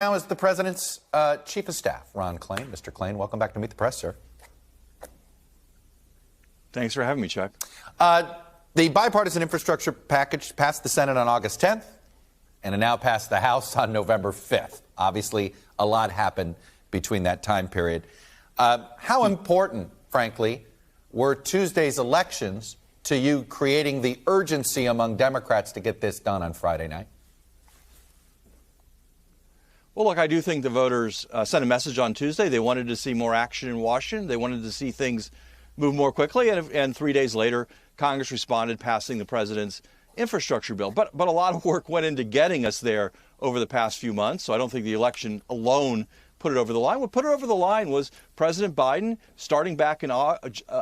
Now is the president's chief of staff, Ron Klain. Mr. Klain, welcome back to Meet the Press, sir. Thanks for having me, Chuck. The bipartisan infrastructure package passed the Senate on August 10th, and it now passed the House on November 5th. Obviously, a lot happened between that time period. How important, frankly, were Tuesday's elections to you creating the urgency among Democrats to get this done on Friday night? Well, look, I do think the voters sent a message on Tuesday. They wanted to see more action in Washington. They wanted to see things move more quickly. And 3 days later, Congress responded, passing the president's infrastructure bill. But a lot of work went into getting us there over the past few months. So I don't think the election alone put it over the line. What put it over the line was President Biden, starting back in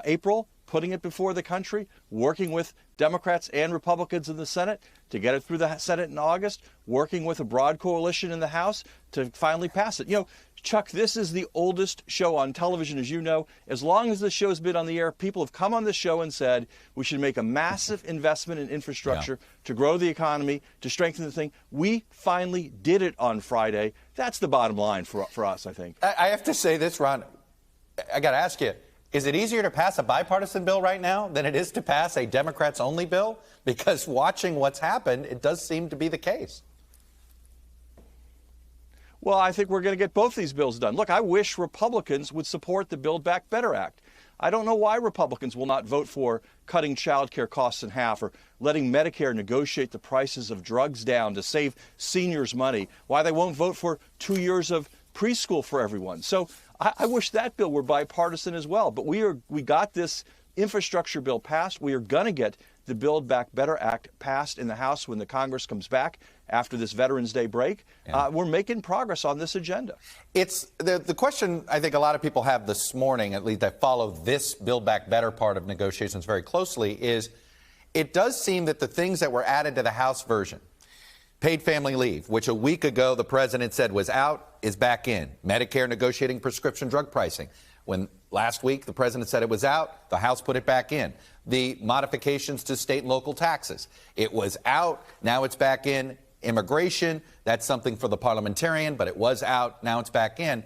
April, putting it before the country, working with Democrats and Republicans in the Senate to get it through the Senate in August, working with a broad coalition in the House to finally pass it. You know, Chuck, this is the oldest show on television, as you know. As long as this show's been on the air, people have come on the show and said we should make a massive investment in infrastructure to grow the economy, to strengthen the thing. We finally did it on Friday. That's the bottom line for us, I think. I have to say this, Ron. I got to ask you, is it easier to pass a bipartisan bill right now than it is to pass a Democrats-only bill? Because watching what's happened, it does seem to be the case. Well, I think we're going to get both these bills done. Look, I wish Republicans would support the Build Back Better Act. I don't know why Republicans will not vote for cutting child care costs in half or letting Medicare negotiate the prices of drugs down to save seniors money, why they won't vote for 2 years of preschool for everyone. So I wish that bill were bipartisan as well. But we got this infrastructure bill passed. We are going to get the Build Back Better Act passed in the House when the Congress comes back after this Veterans Day break. We're making progress on this agenda. It's the question I think a lot of people have this morning, at least that follow this Build Back Better part of negotiations very closely, is it does seem that the things that were added to the House version, paid family leave, which a week ago the president said was out, is back in. Medicare negotiating prescription drug pricing. When last week the president said it was out, the House put it back in. The modifications to state and local taxes. It was out, now it's back in. Immigration, that's something for the parliamentarian, but it was out, now it's back in.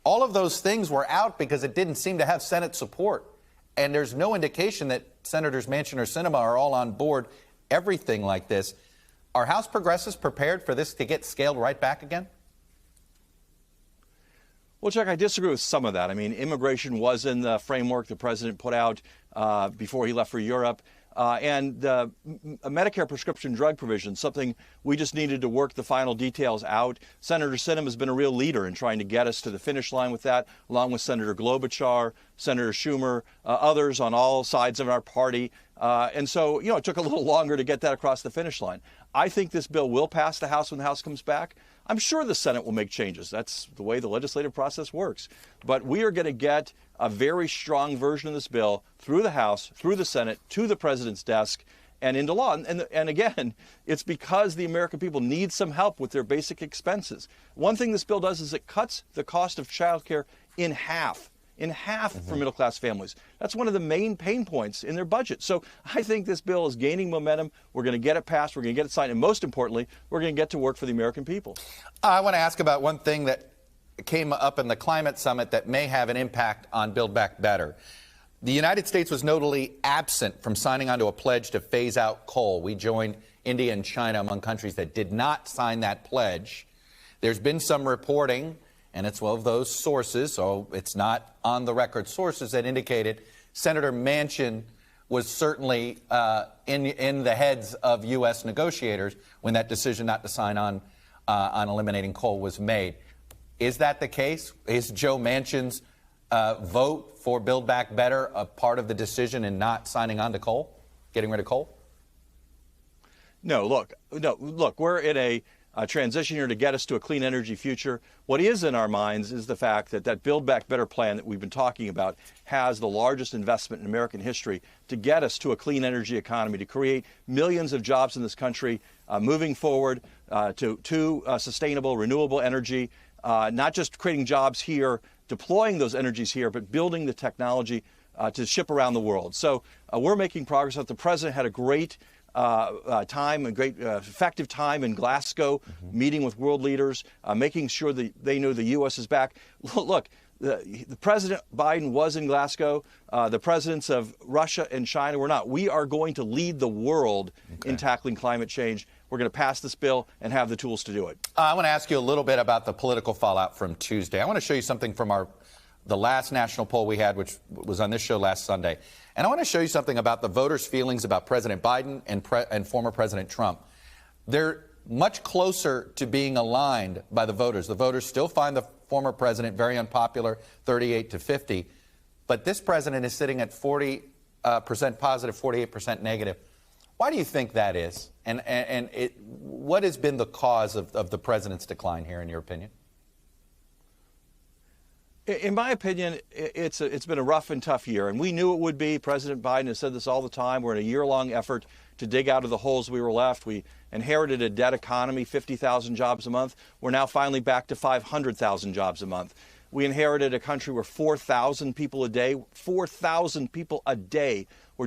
All of those things were out because it didn't seem to have Senate support. And there's no indication that Senators Manchin or Sinema are all on board everything like this. Are House progressives prepared for this to get scaled right back again? Well, Chuck, I disagree with some of that. I mean, immigration was in the framework the president put out before he left for Europe. And a Medicare prescription drug provision, something we just needed to work the final details out. Senator Sinema has been a real leader in trying to get us to the finish line with that, along with Senator Klobuchar, Senator Schumer, others on all sides of our party. And so, you know, it took a little longer to get that across the finish line. I think this bill will pass the House when the House comes back. I'm sure the Senate will make changes. That's the way the legislative process works. But we are going to get a very strong version of this bill through the House, through the Senate, to the president's desk, and into law. And again, it's because the American people need some help with their basic expenses. One thing this bill does is it cuts the cost of child care in half. For middle-class families. That's one of the main pain points in their budget. So I think this bill is gaining momentum. We're going to get it passed. We're going to get it signed. And most importantly, we're going to get to work for the American people. I want to ask about one thing that came up in the climate summit that may have an impact on Build Back Better. The United States was notably absent from signing on to a pledge to phase out coal. We joined India and China among countries that did not sign that pledge. There's been some reporting, and it's one of those sources, so it's not on the record sources, that indicated Senator Manchin was certainly in the heads of U.S. negotiators when that decision not to sign on eliminating coal was made. Is that the case? Is Joe Manchin's vote for Build Back Better a part of the decision in not signing on to coal, getting rid of coal? No, look, we're in a transition here to get us to a clean energy future. What is in our minds is the fact that that Build Back Better plan that we've been talking about has the largest investment in American history to get us to a clean energy economy, to create millions of jobs in this country, moving forward to sustainable, renewable energy, not just creating jobs here, deploying those energies here, but building the technology to ship around the world. So we're making progress. The president had a great time and great effective time in Glasgow, meeting with world leaders, making sure that they know the U.S. is back. Look, the President Biden was in Glasgow. The presidents of Russia and China were not. We are going to lead the world in tackling climate change. We're going to pass this bill and have the tools to do it. I want to ask you a little bit about the political fallout from Tuesday. I want to show you something from the last national poll we had, which was on this show last Sunday. And I want to show you something about the voters' feelings about President Biden and former President Trump. They're much closer to being aligned by the voters. The voters still find the former president very unpopular, 38 to 50. But this president is sitting at 40% positive, 48% negative. Why do you think that is? And what has been the cause of the president's decline here, in your opinion? In my opinion, it's been a rough and tough year, and we knew it would be. President Biden has said this all the time. We're in a year-long effort to dig out of the holes we were left. We inherited a dead economy, 50,000 jobs a month. We're now finally back to 500,000 jobs a month. We inherited a country where 4,000 people a day were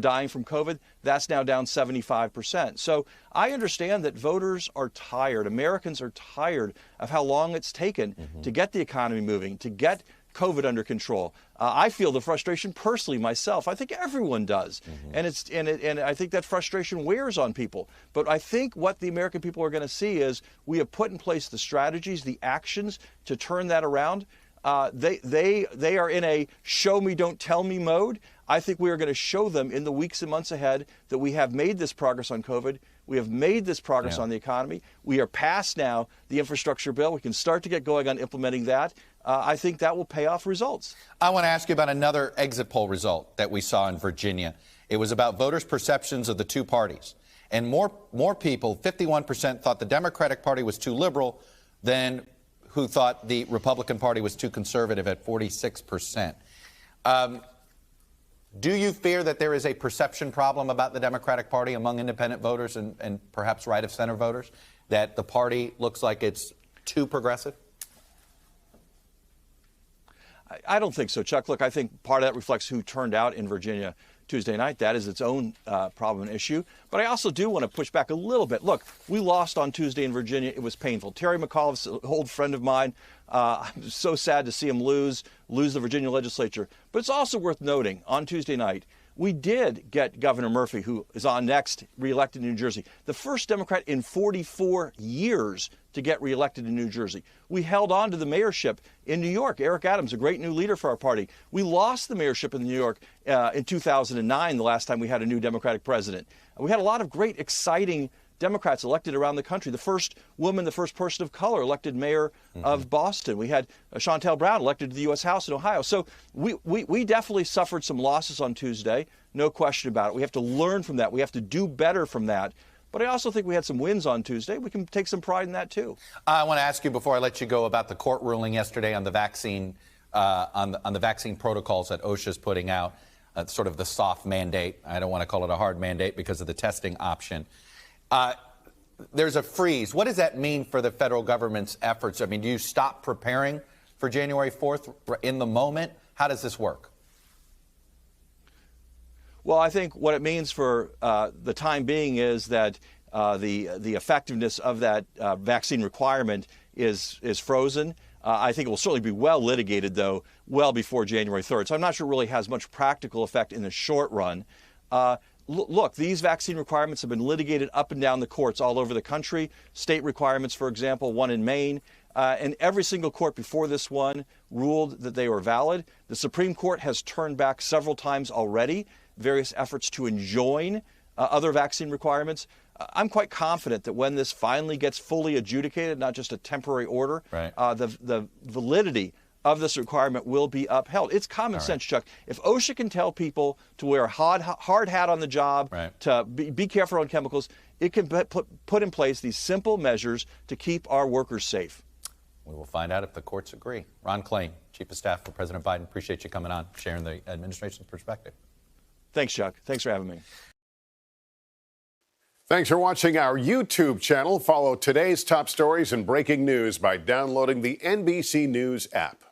dying from COVID. That's now down 75%. So I understand that voters are tired. Americans are tired of how long it's taken to get the economy moving, to get COVID under control. I feel the frustration personally myself. I think everyone does. And I think that frustration wears on people. But I think what the American people are going to see is we have put in place the strategies, the actions to turn that around. They are in a show me, don't tell me mode. I think we are going to show them in the weeks and months ahead that we have made this progress on COVID. We have made this progress on the economy. We are past now the infrastructure bill. We can start to get going on implementing that. I think that will pay off results. I want to ask you about another exit poll result that we saw in Virginia. It was about voters' perceptions of the two parties. And more people, 51%, thought the Democratic Party was too liberal than who thought the Republican Party was too conservative at 46%. Do you fear that there is a perception problem about the Democratic Party among independent voters and perhaps right-of-center voters, that the party looks like it's too progressive? I don't think so, Chuck. Look, I think part of that reflects who turned out in Virginia Tuesday night. That is its own problem and issue. But I also do want to push back a little bit. Look, we lost on Tuesday in Virginia. It was painful. Terry McAuliffe, an old friend of mine, I'm so sad to see him lose the Virginia legislature. But it's also worth noting, on Tuesday night, we did get Governor Murphy, who is on next, reelected in New Jersey, the first Democrat in 44 years to get reelected in New Jersey. We held on to the mayorship in New York. Eric Adams, a great new leader for our party. We lost the mayorship in New York in 2009, the last time we had a new Democratic president. We had a lot of great, exciting Democrats elected around the country. The first woman, the first person of color elected mayor of Boston. We had Shontel Brown elected to the U.S. House in Ohio. So we definitely suffered some losses on Tuesday, no question about it. We have to learn from that. We have to do better from that. But I also think we had some wins on Tuesday. We can take some pride in that, too. I want to ask you before I let you go about the court ruling yesterday on the vaccine, on the vaccine protocols that OSHA is putting out, sort of the soft mandate. I don't want to call it a hard mandate because of the testing option. There's a freeze. What does that mean for the federal government's efforts? I mean, do you stop preparing for January 4th in the moment? How does this work? Well, I think what it means for the time being is that the effectiveness of that vaccine requirement is frozen. I think it will certainly be well litigated, though, well before January 3rd. So I'm not sure it really has much practical effect in the short run. Look, these vaccine requirements have been litigated up and down the courts all over the country. State requirements, for example, one in Maine. And every single court before this one ruled that they were valid. The Supreme Court has turned back several times already various efforts to enjoin other vaccine requirements. I'm quite confident that when this finally gets fully adjudicated, not just a temporary order, the validity of this requirement will be upheld. It's common sense, Chuck. If OSHA can tell people to wear a hard hat on the job, to be careful on chemicals, it can put in place these simple measures to keep our workers safe. We will find out if the courts agree. Ron Klain, Chief of Staff for President Biden, appreciate you coming on, sharing the administration's perspective. Thanks, Chuck. Thanks for having me. Thanks for watching our YouTube channel. Follow today's top stories and breaking news by downloading the NBC News app.